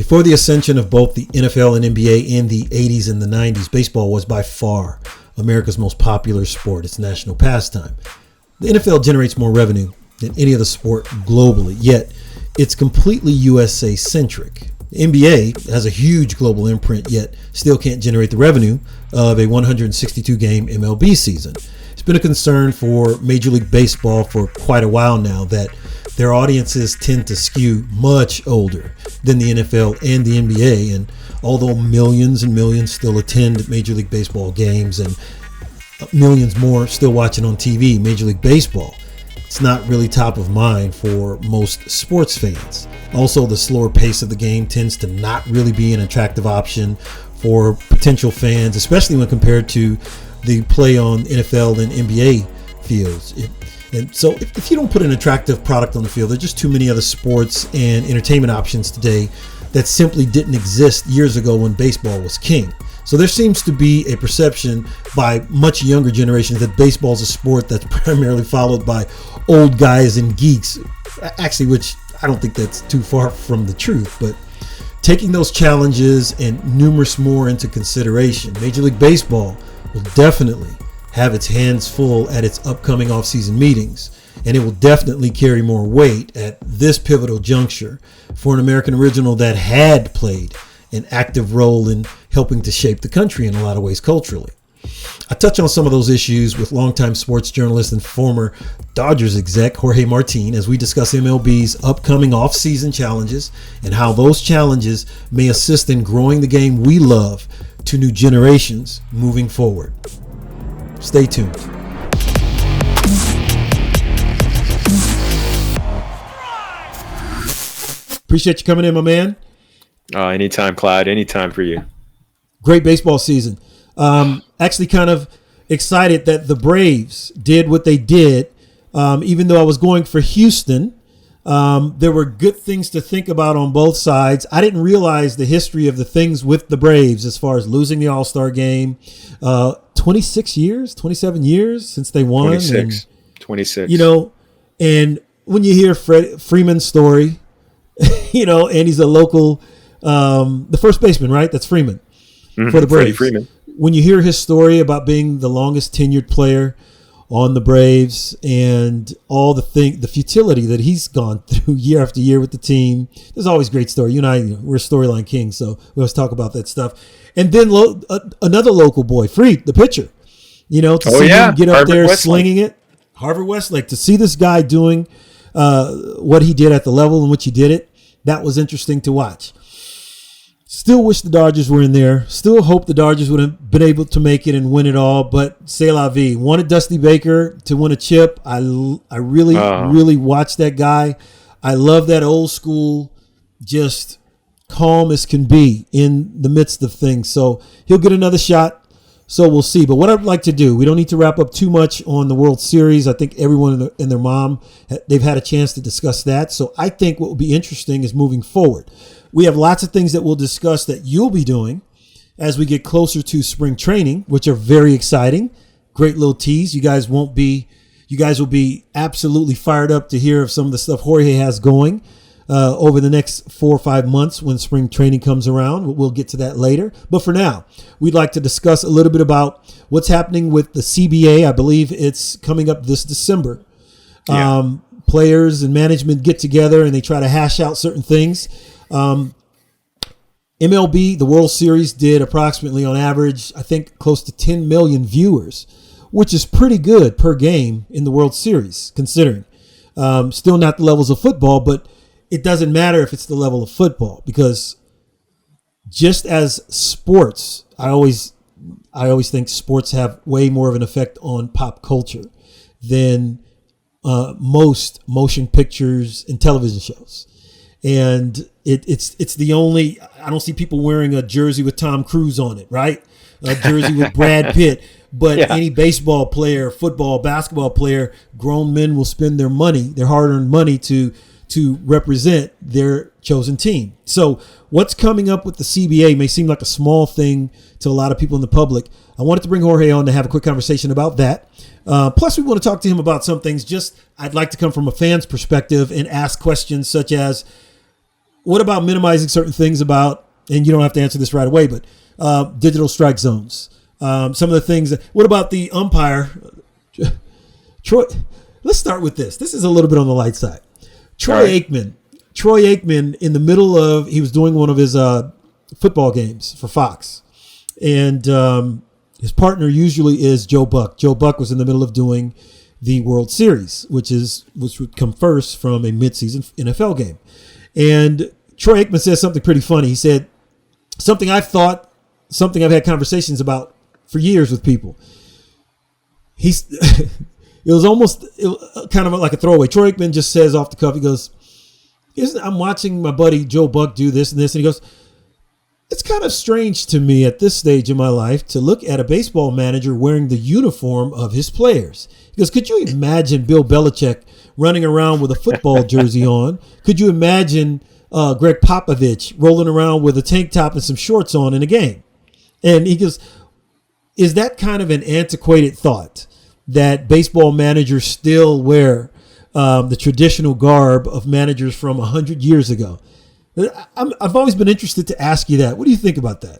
Before the ascension of both the NFL and NBA in the 80s and the 90s, baseball was by far America's most popular sport. It's national pastime. The NFL generates more revenue than any other sport globally, yet it's completely USA-centric. The NBA has a huge global imprint, yet still can't generate the revenue of a 162-game MLB season. It's been a concern for Major League Baseball for quite a while now that their audiences tend to skew much older than the NFL and the NBA. And although millions and millions still attend Major League Baseball games and millions more still watching on TV, Major League Baseball, it's not really top of mind for most sports fans. Also, the slower pace of the game tends to not really be an attractive option for potential fans, especially when compared to the play on NFL and NBA fields. And so if you don't put an attractive product on the field, there's just too many other sports and entertainment options today that simply didn't exist years ago when baseball was king. So there seems to be a perception by much younger generations that baseball is a sport that's primarily followed by old guys and geeks. Actually, which I don't think that's too far from the truth, but taking those challenges and numerous more into consideration, Major League Baseball will definitely have its hands full at its upcoming offseason meetings, and it will definitely carry more weight at this pivotal juncture for an American original that had played an active role in helping to shape the country in a lot of ways culturally. I touch on some of those issues with longtime sports journalist and former Dodgers exec Jorge Martín as we discuss MLB's upcoming off-season challenges and how those challenges may assist in growing the game we love to new generations moving forward. Stay tuned. Appreciate you coming in, my man. Anytime, Clyde. Anytime for you. Great baseball season. Actually kind of excited that the Braves did what they did. Even though I was going for Houston, there were good things to think about on both sides. I didn't realize the history of the things with the Braves as far as losing the All-Star game. 27 years since they won. 26. You know, and when you hear Freeman's story, you know, and he's a local, the first baseman, right? That's Freeman for the Braves. Freddie Freeman. When you hear his story about being the longest tenured player on the Braves and all the futility that he's gone through year after year with the team, there's always great story. You and I, we're storyline kings, so we always talk about that stuff. And then another local boy, Freed, the pitcher, you know, to see him get up Harvard there Westlake. slinging it. Harvard Westlake, to see this guy doing what he did at the level in which he did it, that was interesting to watch. Still wish the Dodgers were in there. Still hope the Dodgers would have been able to make it and win it all. But c'est la vie. Wanted Dusty Baker to win a chip. I really watched that guy. I love that old school, just calm as can be in the midst of things. So he'll get another shot. So we'll see. But what I'd like to do, we don't need to wrap up too much on the World Series. I think everyone and their mom, they've had a chance to discuss that. So I think what will be interesting is moving forward. We have lots of things that we'll discuss that you'll be doing as we get closer to spring training, which are very exciting. Great little tease. You guys will be absolutely fired up to hear of some of the stuff Jorge has going over the next 4 or 5 months when spring training comes around. We'll get to that later. But for now, we'd like to discuss a little bit about what's happening with the CBA. I believe it's coming up this December. Yeah. Players and management get together and they try to hash out certain things. MLB, the World Series, did approximately on average, I think, close to 10 million viewers, which is pretty good per game in the World Series, considering. Still not the levels of football, but it doesn't matter if it's the level of football, because just as sports, I always think sports have way more of an effect on pop culture than most motion pictures and television shows. And it's the only, I don't see people wearing a jersey with Tom Cruise on it, right? A jersey with Brad Pitt. But any baseball player, football, basketball player, grown men will spend their money, their hard-earned money to represent their chosen team. So what's coming up with the CBA may seem like a small thing to a lot of people in the public. I wanted to bring Jorge on to have a quick conversation about that. Plus, we want to talk to him about some things. Just I'd like to come from a fan's perspective and ask questions such as, what about minimizing certain things about, and you don't have to answer this right away, but digital strike zones? Some of the things. What about the umpire? Troy, let's start with this. This is a little bit on the light side. Troy Aikman, in the middle of, he was doing one of his football games for Fox, and his partner usually is Joe Buck. Joe Buck was in the middle of doing the World Series, which would come first from a midseason NFL game. And Troy Aikman says something pretty funny. He said something I've had conversations about for years with people. It was kind of like a throwaway. Troy Aikman just says off the cuff, he goes, I'm watching my buddy Joe Buck do this and this, and he goes, it's kind of strange to me at this stage in my life to look at a baseball manager wearing the uniform of his players. He goes, could you imagine Bill Belichick running around with a football jersey on? Could you imagine Greg Popovich rolling around with a tank top and some shorts on in a game? And he goes, is that kind of an antiquated thought that baseball managers still wear the traditional garb of managers from 100 years ago? I've always been interested to ask you that. What do you think about that?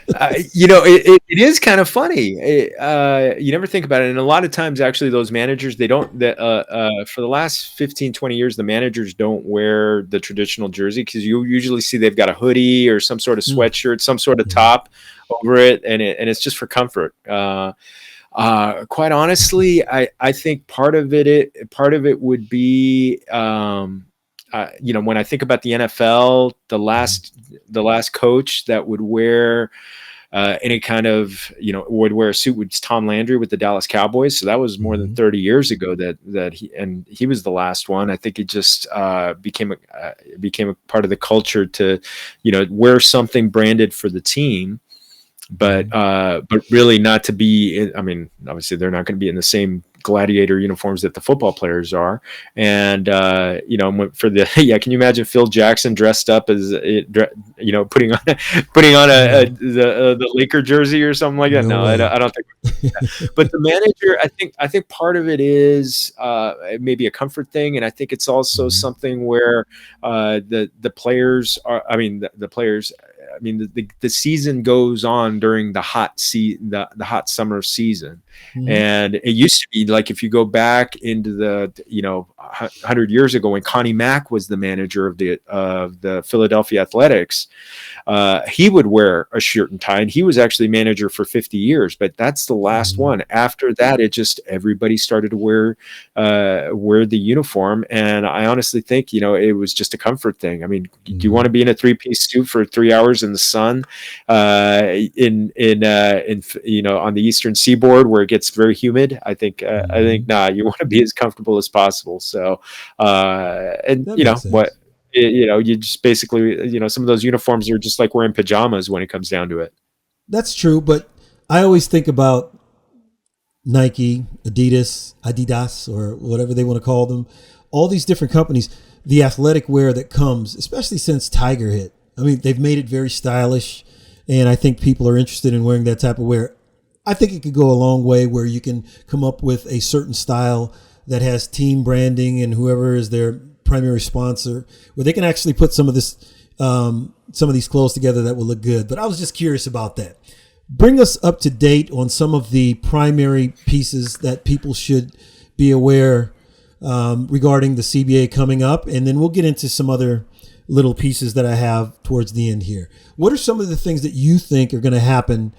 It is kind of funny. You never think about it. And a lot of times, actually, those managers, for the last 15, 20 years, the managers don't wear the traditional jersey because you usually see they've got a hoodie or some sort of sweatshirt, some sort of top over it. And it's just for comfort. Quite honestly, I think part of it would be, when I think about the NFL, the last coach that would wear any kind of, would wear a suit was Tom Landry with the Dallas Cowboys. So that was more than 30 years ago that he was the last one. I think it just became a part of the culture to, wear something branded for the team. But really not to be, I mean, obviously they're not going to be in the same gladiator uniforms that the football players are. And, can you imagine Phil Jackson dressed up as, putting on the Laker jersey or something like that? No, I don't think. But the manager, I think part of it is maybe a comfort thing. And I think it's also something where the players are, the season goes on during the hot summer season. And it used to be like, if you go back into the 100 years ago when Connie Mack was the manager of the Philadelphia Athletics, he would wear a shirt and tie, and he was actually manager for 50 years. But that's the last one. After that, everybody started to wear the uniform, and I honestly think it was just a comfort thing. I mean, do you want to be in a 3-piece suit for 3 hours in the sun on the Eastern Seaboard where it gets very humid? I think you want to be as comfortable as possible. So you just basically some of those uniforms are just like wearing pajamas when it comes down to it. That's true, but I always think about Nike, Adidas, or whatever they want to call them, all these different companies, the athletic wear that comes, especially since Tiger hit. I mean, they've made it very stylish, and I think people are interested in wearing that type of wear. I think it could go a long way where you can come up with a certain style that has team branding and whoever is their primary sponsor, where they can actually put some of these clothes together that will look good. But I was just curious about that. Bring us up to date on some of the primary pieces that people should be aware regarding the CBA coming up, and then we'll get into some other little pieces that I have towards the end here. What are some of the things that you think are going to happen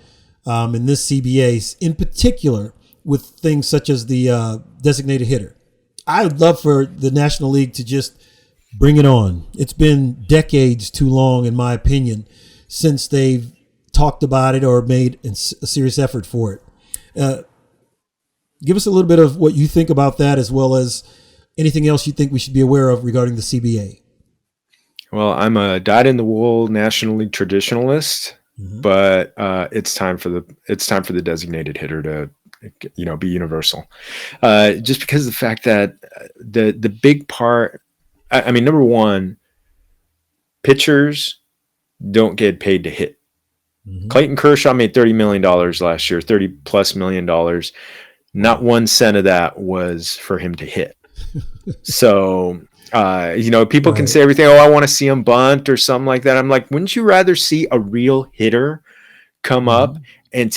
in this CBA, in particular with things such as the designated hitter? I would love for the National League to just bring it on. It's been decades too long, in my opinion, since they've talked about it or made a serious effort for it. Give us a little bit of what you think about that, as well as anything else you think we should be aware of regarding the CBA. Well, I'm a dyed-in-the-wool National League traditionalist, but it's time for the designated hitter to be universal. Just because of the fact that the big part, I mean, number one, pitchers don't get paid to hit. Clayton Kershaw made $30 million last year, $30+ million. Not 1 cent of that was for him to hit. So People can Right. say everything. Oh, I want to see him bunt or something like that. I'm like, wouldn't you rather see a real hitter come up Mhm. and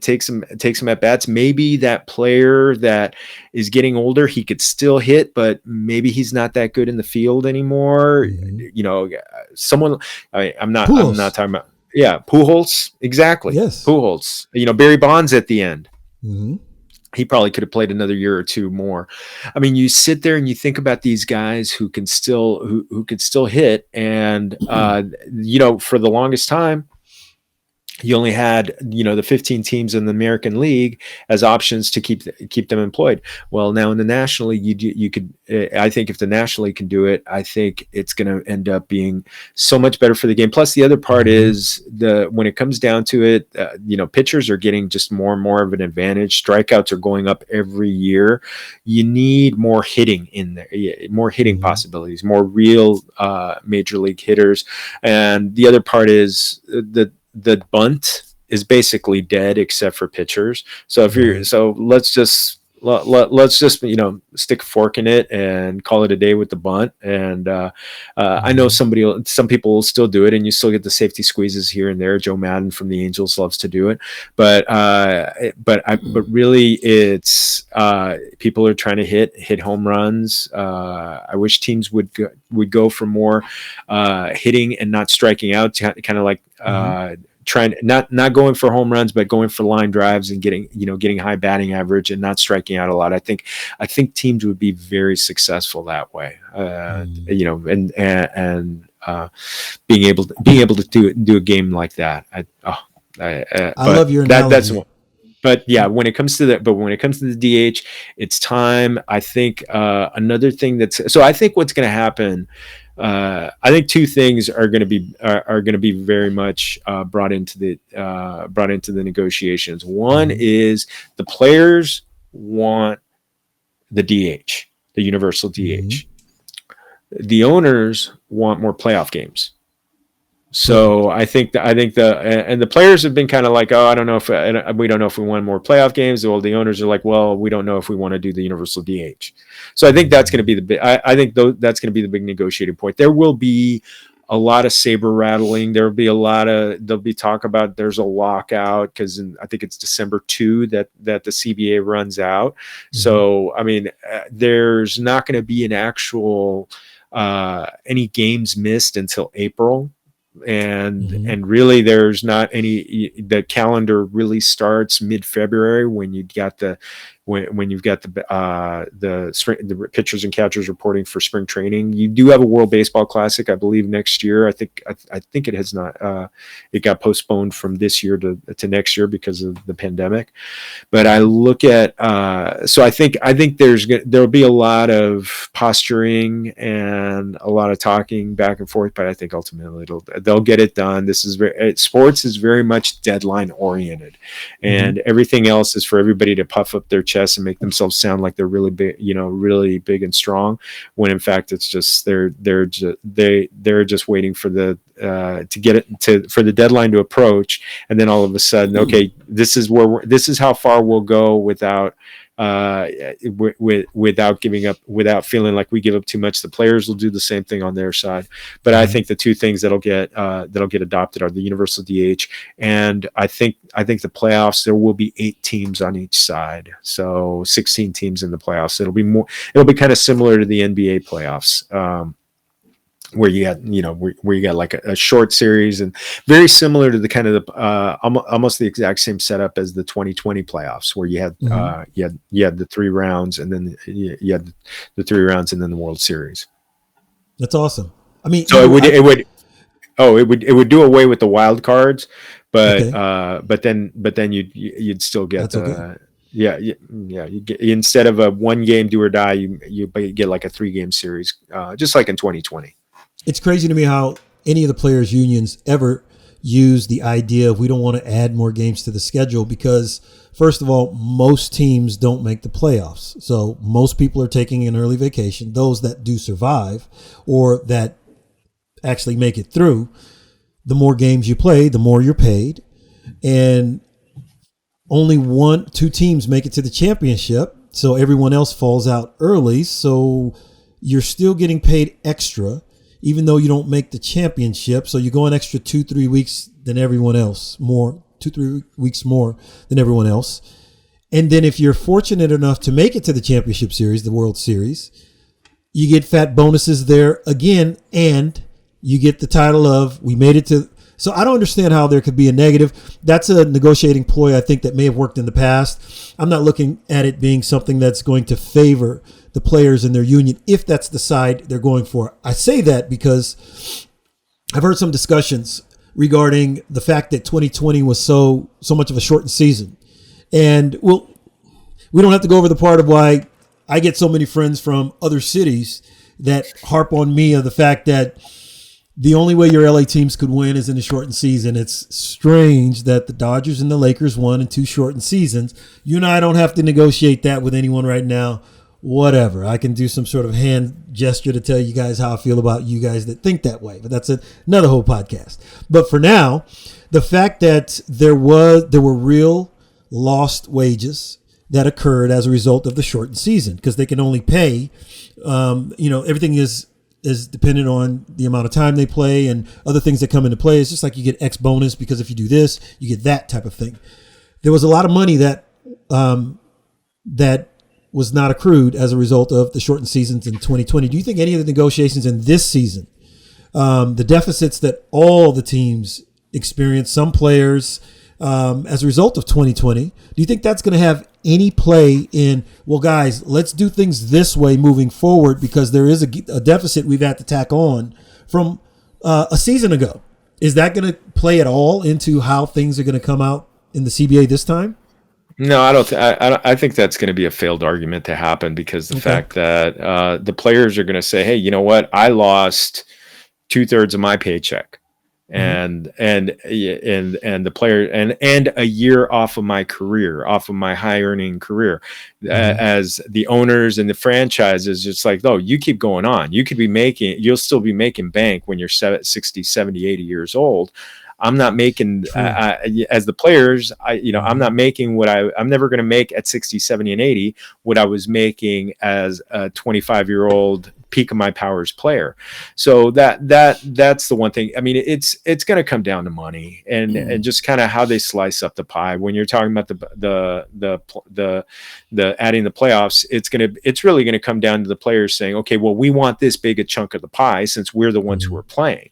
take some at bats? Maybe that player that is getting older, he could still hit, but maybe he's not that good in the field anymore. Mhm. Someone. I'm not Pujols. talking about. Yeah, Pujols, exactly. Yes. Pujols. Barry Bonds at the end, Mhm. he probably could have played another year or two more. I mean, you sit there and you think about these guys who can still who could still hit, and for the longest time, you only had the 15 teams in the American League as options to keep them employed. Well, now in the National League, you could. I think if the National League can do it, I think it's going to end up being so much better for the game. Plus, the other part Mhm. is when it comes down to it, pitchers are getting just more and more of an advantage. Strikeouts are going up every year. You need more hitting in there, more hitting Mhm. possibilities, more real major league hitters, and the other part is the bunt is basically dead except for pitchers. So if you're Right. so let's just stick a fork in it and call it a day with the bunt. And I know Mhm. some people will still do it, and you still get the safety squeezes here and there. Joe Madden from the Angels loves to do it, but really it's people are trying to hit home runs. I wish teams would go for more hitting and not striking out, kind of like Mhm. trying not going for home runs, but going for line drives and getting high batting average and not striking out a lot. I think teams would be very successful that way. Mhm. And being able to do a game like that. I But love your that's analogy. one. But yeah, when it comes to the DH, it's time. I think another thing I think what's going to happen. I think two things are going to be very much brought into the negotiations. One Mhm. is the players want the DH, the universal Mhm. DH. The owners want more playoff games. Perfect. So I think the players have been kind of like, oh, I don't know if we don't know if we want more playoff games. Well, the owners are like, well, we don't know if we want to do the universal DH. So I think that's going to Mhm. be the big. I think that's going to be the big negotiating point. There will be a lot of saber rattling. There'll be talk about there's a lockout because I think it's December 2 that the CBA runs out. Mhm. So I mean, there's not going to be an actual any games missed until April, and Mhm. and really there's not any. The calendar really starts mid-February when you've got the pitchers and catchers reporting for spring training. You do have a World Baseball Classic, I believe, next year. I think it has not. It got postponed from this year to next year because of the pandemic. But I look at so I think there'll be a lot of posturing and a lot of talking back and forth, but I think ultimately they'll get it done. Sports is very much deadline oriented, Mhm. and everything else is for everybody to puff up their chest and make themselves sound like they're really big, really big and strong, when in fact it's just they're just waiting for the to get it to for the deadline to approach, and then all of a sudden, okay, this is how far we'll go uh, without giving up, without feeling like we give up too much. The players will do the same thing on their side. But I Mhm. think the two things that'll get adopted are the universal DH, and I think the playoffs, there will be 8 teams on each side, so 16 teams in the playoffs. It'll be kind of similar to the NBA playoffs. Where you got like a short series, and very similar to the kind of the almost the exact same setup as the 2020 playoffs, where you had Mhm. the 3 rounds, and then you had the 3 rounds, and then the World Series. That's awesome. I mean, So I it would do away with the wild cards, but okay. then you'd still get That's okay. you get, instead of a 1 game do or die, you get like a 3 game series, just like in 2020. It's crazy to me how any of the players' unions ever use the idea of we don't want to add more games to the schedule because, first of all, most teams don't make the playoffs. So most people are taking an early vacation. Those that do survive or that actually make it through, the more games you play, the more you're paid. And only two teams make it to the championship. So everyone else falls out early. So you're still getting paid extra, even though you don't make the championship. So you go an extra 2-3 weeks than everyone else, 2-3 weeks more than everyone else. And then if you're fortunate enough to make it to the championship series, the World Series, you get fat bonuses there again, and you get the title of we made it to. So I don't understand how there could be a negative. That's a negotiating ploy, I think, that may have worked in the past. I'm not looking at it being something that's going to favor the players in their union if that's the side they're going for. I say that because I've heard some discussions regarding the fact that 2020 was so much of a shortened season. And we don't have to go over the part of why I get so many friends from other cities that harp on me of the fact that the only way your LA teams could win is in a shortened season. It's strange that the Dodgers and the Lakers won in 2 shortened seasons. You and I don't have to negotiate that with anyone right now. Whatever. I can do some sort of hand gesture to tell you guys how I feel about you guys that think that way. But that's another whole podcast. But for now, the fact that there were real lost wages that occurred as a result of the shortened season, because they can only pay, everything is dependent on the amount of time they play and other things that come into play. It's just like you get X bonus because if you do this, you get that type of thing. There was a lot of money that was not accrued as a result of the shortened seasons in 2020. Do you think any of the negotiations in this season, the deficits that all the teams experienced, some players as a result of 2020, do you think that's going to have any play in, well, guys, let's do things this way moving forward because there is a deficit we've had to tack on from a season ago? Is that going to play at all into how things are going to come out in the CBA this time? No, I don't. I think that's going to be a failed argument to happen because the fact that the players are going to say, "Hey, you know what? I lost 2/3 of my paycheck, and the player and a year off of my career, off of my high earning career, as the owners and the franchises, it's like, oh, you keep going on. You'll still be making bank when you're 60, 70, 80 years old. I'm not making, as the players, I'm not making I'm never going to make at 60, 70, and 80 what I was making as a 25-year-old peak of my powers player. So that's the one thing. I mean, it's going to come down to money and just kind of how they slice up the pie. When you're talking about the adding the playoffs, it's really going to come down to the players saying, okay, well, we want this big a chunk of the pie since we're the ones who are playing.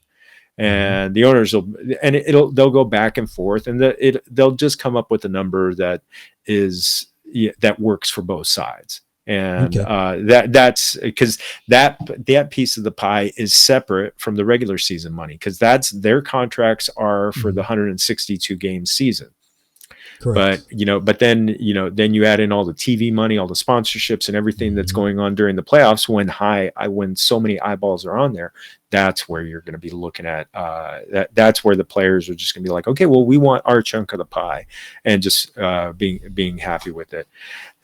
And the owners they'll go back and forth, and they'll just come up with a number that works for both sides. And that's because that piece of the pie is separate from the regular season money, because that's their contracts are for the 162 game season. Correct. But then you add in all the TV money, all the sponsorships and everything that's going on during the playoffs when so many eyeballs are on there. That's where you're going to be looking at that's where the players are just going to be like, okay, well, we want our chunk of the pie, and just being happy with it.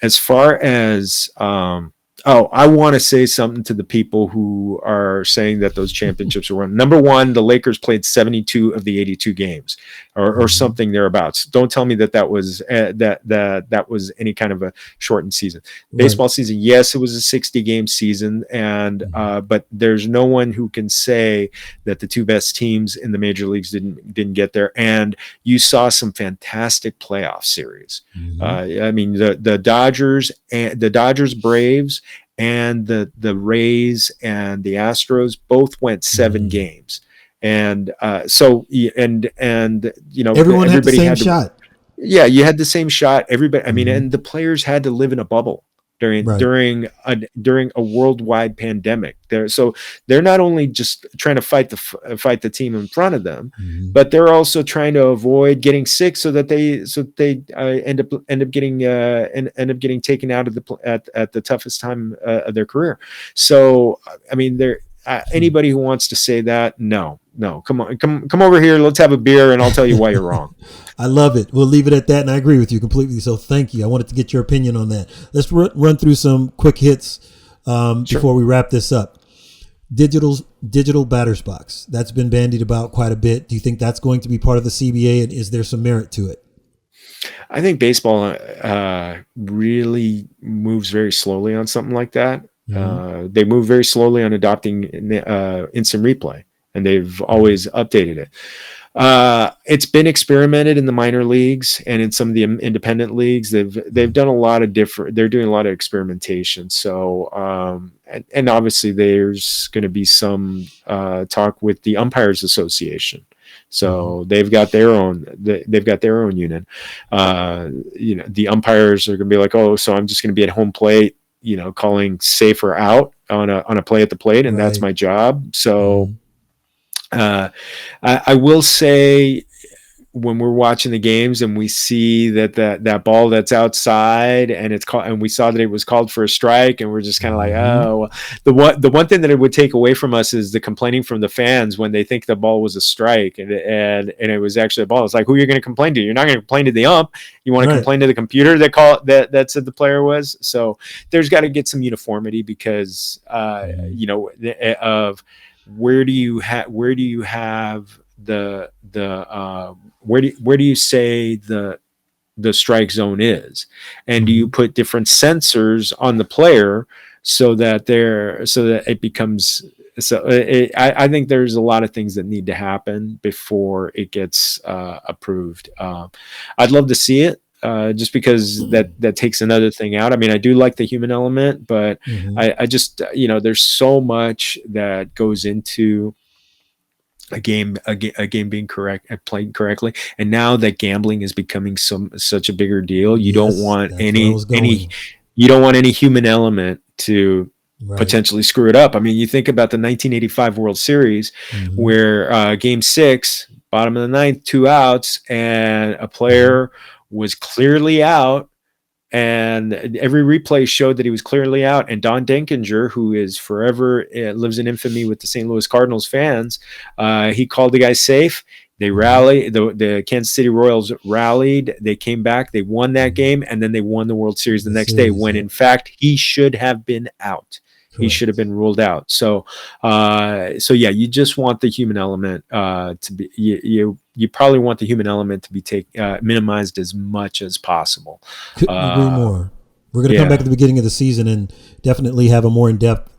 As far as I want to say something to the people who are saying that those championships were run. Number one, the Lakers played 72 of the 82 games, or something thereabouts. Don't tell me that was that was any kind of a shortened season. Baseball season, yes, it was a 60-game season, and but there's no one who can say that the 2 best teams in the major leagues didn't get there. And you saw some fantastic playoff series. I mean, the Dodgers Braves and the Rays and the Astros both went 7 games. And everyone had the same shot. Yeah, you had the same shot. Everybody, I mean, and the players had to live in a bubble during a worldwide pandemic. They're not only just trying to fight the team in front of them, but they're also trying to avoid getting sick so that they end up getting taken out of at the toughest time of their career. So I mean, anybody who wants to say that, no, come on, come over here. Let's have a beer, and I'll tell you why you're wrong. I love it. We'll leave it at that, and I agree with you completely. So thank you. I wanted to get your opinion on that. Let's run through some quick hits before we wrap this up. Digital batter's box. That's been bandied about quite a bit. Do you think that's going to be part of the CBA, and is there some merit to it? I think baseball really moves very slowly on something like that. They move very slowly on adopting instant replay, and they've always updated it. It's been experimented in the minor leagues and in some of the independent leagues. They've done a lot of they're doing a lot of experimentation. So, and obviously there's going to be some talk with the Umpires Association. So they've got their own unit. The umpires are going to be like, oh, so I'm just going to be at home plate, calling safe or out on a play at the plate, and that's my job. So. I will say, when we're watching the games and we see that ball that's outside and it's called, and we saw that it was called for a strike, and we're just kind of like, oh, the one thing that it would take away from us is the complaining from the fans when they think the ball was a strike and it was actually a ball. It's like, who are you going to complain to? You're not going to complain to the ump. You want to complain to the computer that said the player was. So there's got to get some uniformity, because of where do you have where do you say the strike zone is, and do you put different sensors on the player so that it becomes I think there's a lot of things that need to happen before it gets approved. I'd love to see it. Just because that takes another thing out. I mean, I do like the human element, but I just, there's so much that goes into a game being played correctly. And now that gambling is becoming such a bigger deal, you don't want any human element to potentially screw it up. I mean, you think about the 1985 World Series, where Game 6, bottom of the ninth, 2 outs, and a player was clearly out, and every replay showed that he was clearly out. And Don Denkinger, who is forever lives in infamy with the St. Louis Cardinals fans, he called the guy safe. They rallied. The Kansas City Royals rallied. They came back. They won that game, and then they won the World Series the next day, when in fact he should have been out. Correct. He should have been ruled out. So yeah, you just want the human element to be. You probably want the human element to be minimized as much as possible. Couldn't agree more. We're going to come back at the beginning of the season and definitely have a more in-depth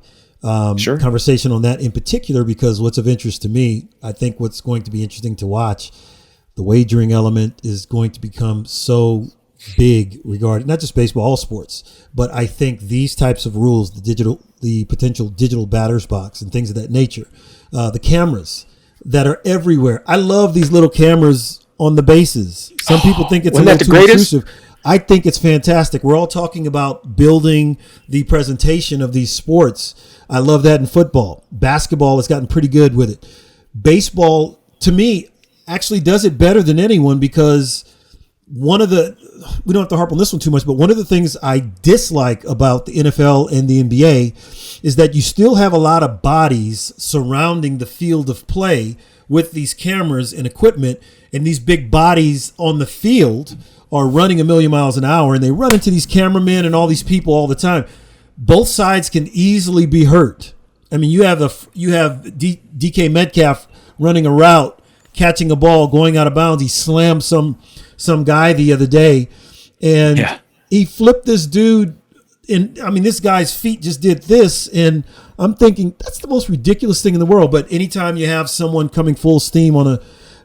conversation on that in particular, because what's of interest to me, I think what's going to be interesting to watch, the wagering element is going to become so big regarding not just baseball, all sports. But I think these types of rules, the potential digital batter's box and things of that nature, the cameras that are everywhere. I love these little cameras on the bases. Some people think it's a little too intrusive. I think it's fantastic. We're all talking about building the presentation of these sports. I love that in football. Basketball has gotten pretty good with it. Baseball, to me, actually does it better than anyone, because we don't have to harp on this one too much, but one of the things I dislike about the NFL and the NBA is that you still have a lot of bodies surrounding the field of play with these cameras and equipment, and these big bodies on the field are running a million miles an hour, and they run into these cameramen and all these people all the time. Both sides can easily be hurt. I mean, you have DK Metcalf running a route, catching a ball, going out of bounds. He slammed some guy the other day, and he flipped this dude. And I mean, this guy's feet just did this, and I'm thinking that's the most ridiculous thing in the world. But anytime you have someone coming full steam on a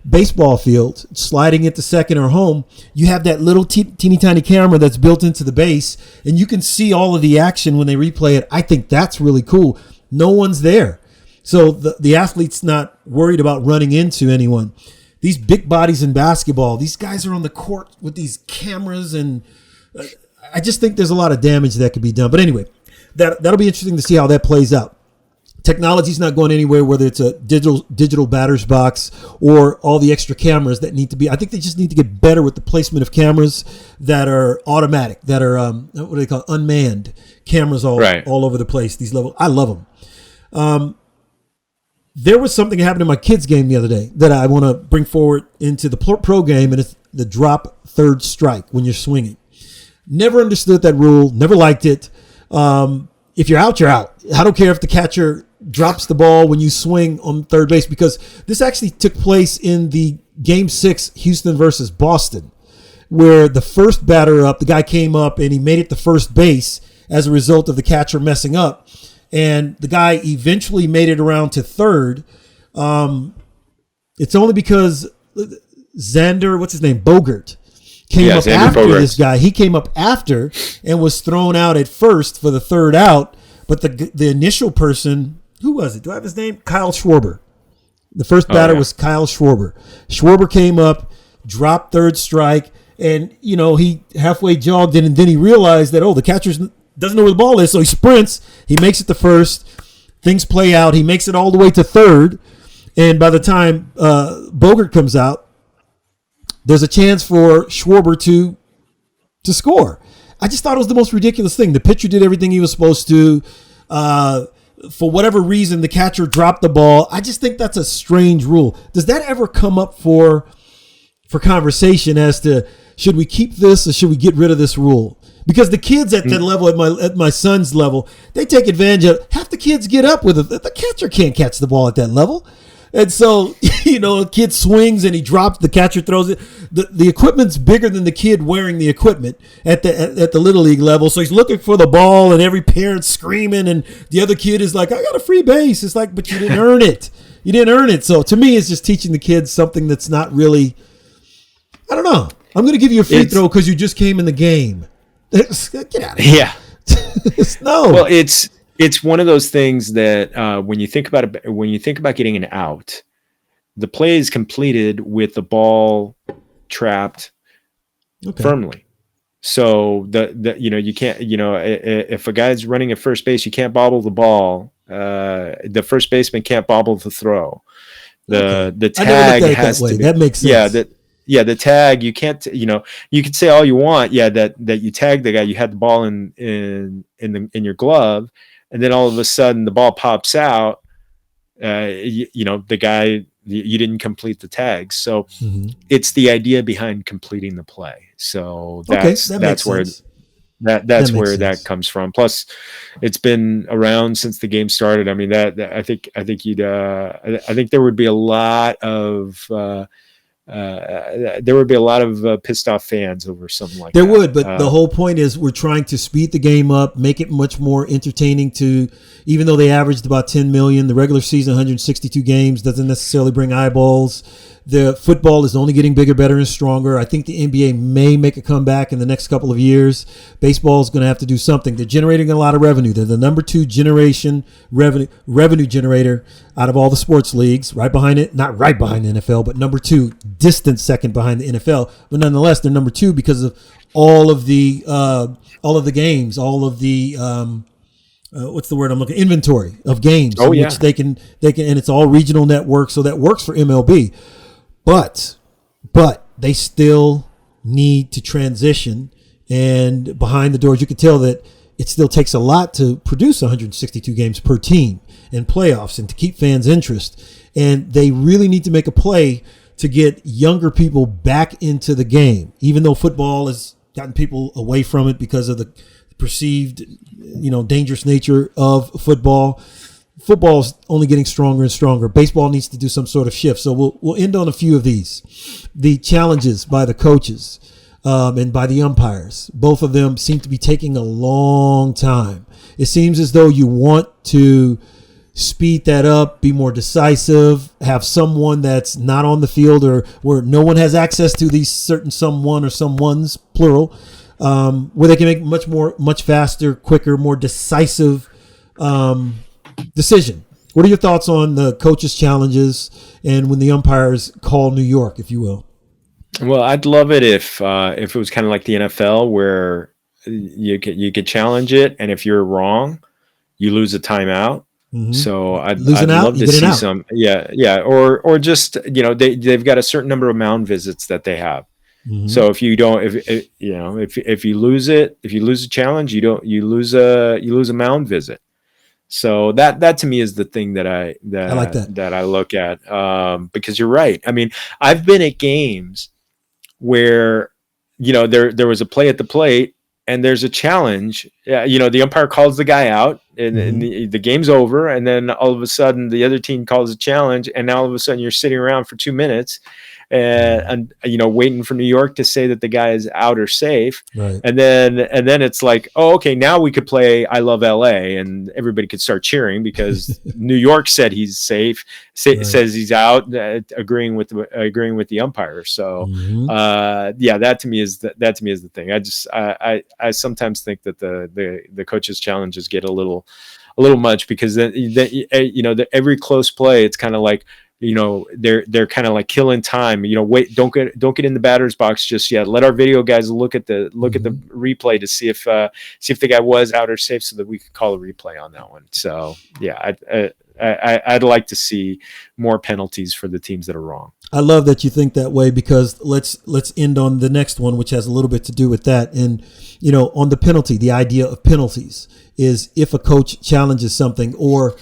baseball field, sliding into second or home, you have that little teeny tiny camera that's built into the base, and you can see all of the action when they replay it. I think that's really cool. No one's there, so the athlete's not worried about running into anyone. These big bodies in basketball, these guys are on the court with these cameras, and I just think there's a lot of damage that could be done. But anyway, that'll be interesting to see how that plays out. Technology's not going anywhere, whether it's a digital batter's box or all the extra cameras that need to be. I think they just need to get better with the placement of cameras that are automatic, that are what do they call it? Unmanned cameras all over the place. These level, I love them. There was something that happened in my kids' game the other day that I want to bring forward into the pro game, and it's the drop third strike when you're swinging. Never understood that rule. Never liked it. If you're out, you're out. I don't care if the catcher drops the ball when you swing on third base, because this actually took place in the Game 6 Houston versus Boston, where the first batter up, the guy came up and he made it to first base, as a result of the catcher messing up. And the guy eventually made it around to third. It's only because Xander, what's his name, Bogart, came up after this guy. He came up after and was thrown out at first for the third out. But the initial person, who was it? Do I have his name? Kyle Schwarber. The first batter was Kyle Schwarber. Schwarber came up, dropped third strike, and, he halfway jogged in, and then he realized that, the catcher doesn't know where the ball is, so he sprints. He makes it to first. Things play out. He makes it all the way to third, and by the time Bogart comes out, there's a chance for Schwarber to score. I just thought it was the most ridiculous thing. The pitcher did everything he was supposed to. For whatever reason, the catcher dropped the ball. I just think that's a strange rule. Does that ever come up for conversation as to, should we keep this or should we get rid of this rule? Because the kids at that level, at my son's level, they take advantage of it. Half the kids get up with it. The catcher can't catch the ball at that level. And so, a kid swings and he drops, the catcher throws it. The equipment's bigger than the kid wearing the equipment at the Little League level. So he's looking for the ball and every parent's screaming and the other kid is like, I got a free base. It's like, but you didn't earn it. You didn't earn it. So to me, it's just teaching the kids something that's not really, I don't know. I'm going to give you a free throw because you just came in the game. Get out of here. Yeah. No. Well, it's one of those things that when you think about it, when you think about getting an out, the play is completed with the ball trapped firmly. So you can't, if a guy's running at first base, you can't bobble the ball. The first baseman can't bobble the throw. The tag has to be, that makes sense. The tag, you can't, you can say all you want. Yeah. That you tagged the guy, you had the ball in your glove. And then all of a sudden the ball pops out, the guy, you didn't complete the tag. So it's the idea behind completing the play. So that's where that comes from. Plus it's been around since the game started. I mean, I think there would be a lot of, pissed off fans over something like that. There would, but the whole point is we're trying to speed the game up, make it much more entertaining to, even though they averaged about 10 million, the regular season, 162 games, doesn't necessarily bring eyeballs. The football is only getting bigger, better, and stronger. I think the NBA may make a comeback in the next couple of years. Baseball is going to have to do something. They're generating a lot of revenue. They're the number 2 revenue generator out of all the sports leagues, right behind it, not right behind the NFL, but number 2, distant second behind the NFL. But nonetheless, they're number 2 because of all of the games, all of the what's the word I'm looking? Inventory of games, which they can, and it's all regional networks, so that works for MLB. But they still need to transition, and behind the doors, you can tell that it still takes a lot to produce 162 games per team and playoffs and to keep fans' interest. And they really need to make a play to get younger people back into the game, even though football has gotten people away from it because of the perceived, dangerous nature of football. Football is only getting stronger and stronger. Baseball needs to do some sort of shift. So we'll end on a few of these. The challenges by the coaches and by the umpires. Both of them seem to be taking a long time. It seems as though you want to speed that up, be more decisive, have someone that's not on the field or where no one has access to these certain someone or someones, plural, where they can make much faster, quicker, more decisive decision. What are your thoughts on the coaches' challenges and when the umpires call New York, if you will? Well, I'd love it if it was kind of like the NFL, where you could challenge it, and if you're wrong, you lose a timeout. Mm-hmm. So I'd love to see some, or just they've got a certain number of mound visits that they have. Mm-hmm. So if you don't, if you lose it, if you lose a challenge, you lose a mound visit. So that to me is the thing that I like that I look at, because you're right. I mean, I've been at games where there was a play at the plate and there's a challenge. The umpire calls the guy out and the game's over, and then all of a sudden the other team calls a challenge, and now all of a sudden you're sitting around for 2 minutes, and waiting for New York to say that the guy is out or safe. Right. And then it's like, oh, okay, now we could play I Love LA, and everybody could start cheering because New York said he's safe, says he's out, agreeing with the umpire. So that to me is the thing. I sometimes think that the coaches' challenges get a little much, because then every close play, it's kind of like, they're kind of like killing time. Wait, don't get in the batter's box just yet. Let our video guys look at the replay to see if the guy was out or safe, so that we could call a replay on that one. So yeah, I'd like to see more penalties for the teams that are wrong. I love that you think that way, because let's end on the next one, which has a little bit to do with that. And on the penalty, the idea of penalties is if a coach challenges something, or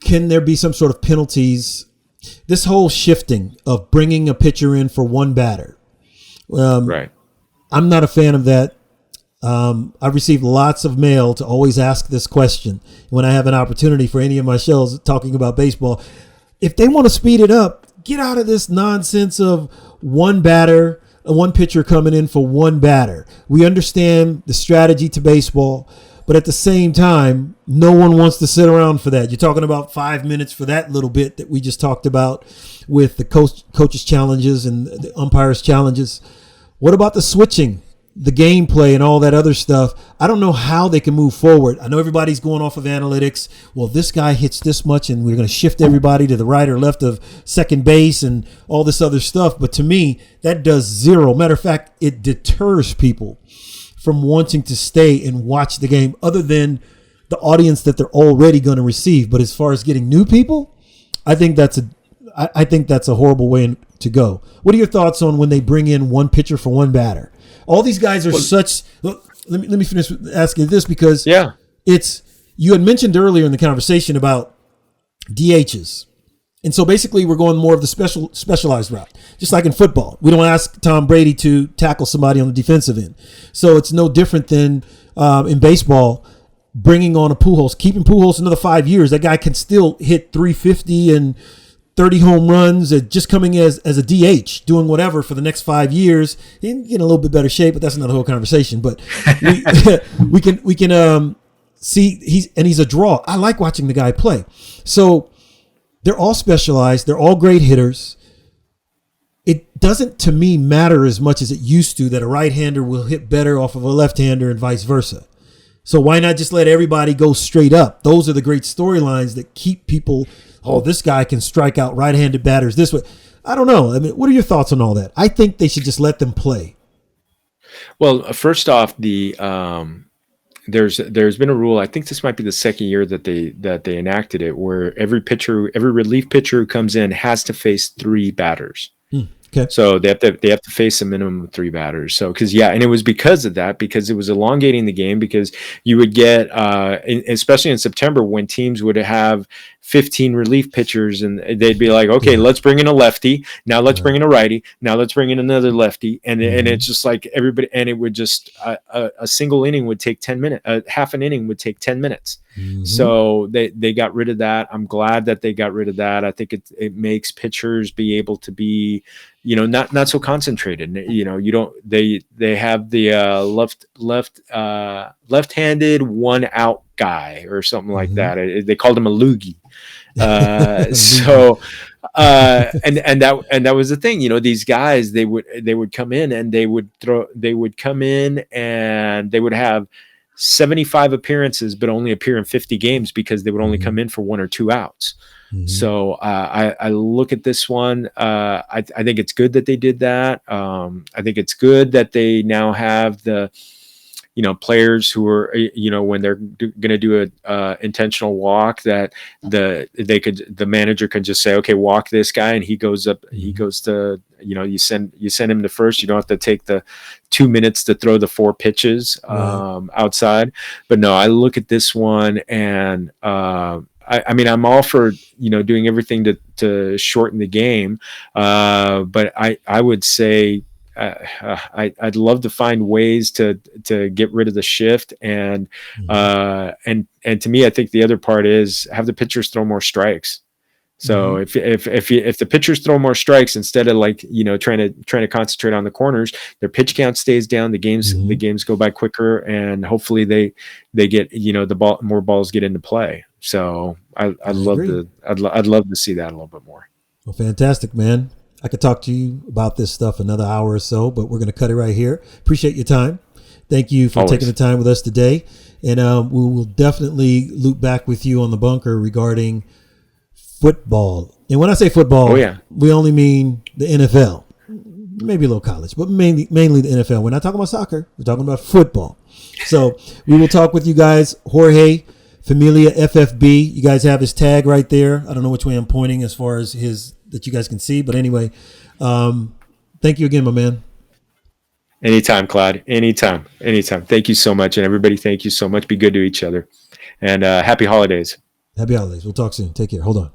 can there be some sort of penalties? This whole shifting of bringing a pitcher in for one batter. Right. I'm not a fan of that. I've received lots of mail to always ask this question when I have an opportunity for any of my shows talking about baseball. If they want to speed it up, get out of this nonsense of one pitcher coming in for one batter. We understand the strategy to baseball, but at the same time, no one wants to sit around for that. You're talking about 5 minutes for that little bit that we just talked about with the coaches' challenges and the umpires' challenges. What about the switching, the gameplay, and all that other stuff? I don't know how they can move forward. I know everybody's going off of analytics. Well, this guy hits this much, and we're going to shift everybody to the right or left of second base and all this other stuff. But to me, that does zero. Matter of fact, it deters people from wanting to stay and watch the game, other than the audience that they're already going to receive. But as far as getting new people, I think that's a horrible way to go. What are your thoughts on when they bring in one pitcher for one batter? All these guys are let me finish asking this, because you had mentioned earlier in the conversation about DHs. And so basically we're going more of the specialized route, just like in football. We don't ask Tom Brady to tackle somebody on the defensive end. So it's no different than in baseball, bringing on a Pujols, keeping Pujols another 5 years. That guy can still hit 350 and 30 home runs, just coming as a DH, doing whatever for the next 5 years. He can get in a little bit better shape, but that's another whole conversation. But we can see he's a draw. I like watching the guy play. So they're all specialized. They're all great hitters. It doesn't, to me, matter as much as it used to that a right-hander will hit better off of a left-hander and vice versa. So why not just let everybody go straight up? Those are the great storylines that keep people, this guy can strike out right-handed batters this way. I don't know. I mean, what are your thoughts on all that? I think they should just let them play. Well, first off, there's been a rule. I think this might be the second year that they enacted it, where every relief pitcher who comes in has to face three batters. Okay. So they have to face a minimum of three batters. So and it was because of that, because it was elongating the game, because you would get especially in September, when teams would have 15 relief pitchers, and they'd be like, okay, let's bring in a lefty, now let's bring in a righty, now let's bring in another lefty, and it's just like everybody, and it would just a single inning would take 10 minutes, half an inning would take 10 minutes. So they got rid of that. I'm glad that they got rid of that. I think it makes pitchers be able to be, not so concentrated. You don't, they have the left-handed one out guy or something like that. They called him a loogie. So and that was the thing. These guys, they would come in and they would come in and they would have 75 appearances, but only appear in 50 games, because they would only come in for one or two outs. So I look at this one. I think it's good that they did that. I think it's good that they now have the, players who are, when they're going to do a intentional walk, that the manager can just say, okay, walk this guy, and he goes up, he goes to, you send him to first. You don't have to take the 2 minutes to throw the 4 pitches outside. But no, I look at this one, and I mean, I'm all for, doing everything to shorten the game. But I would say, I'd love to find ways to get rid of the shift, and to me, I think the other part is have the pitchers throw more strikes. So if the pitchers throw more strikes instead of like, trying to concentrate on the corners, their pitch count stays down, the games go by quicker, and hopefully they get, more balls get into play. So I'd love to see that a little bit more. Well, fantastic, man. I could talk to you about this stuff another hour or so, but we're going to cut it right here. Appreciate your time. Thank you for taking the time with us today. And we will definitely loop back with you on the bunker regarding football. And when I say football, we only mean the NFL, maybe a little college, but mainly the NFL. We're not talking about soccer. We're talking about football. So we will talk with you guys. Jorge, Familia FFB. You guys have his tag right there. I don't know which way I'm pointing as far as that you guys can see. But anyway, thank you again, my man. Anytime, Claude. Anytime. Thank you so much. And everybody, thank you so much. Be good to each other. And happy holidays. Happy holidays. We'll talk soon. Take care. Hold on.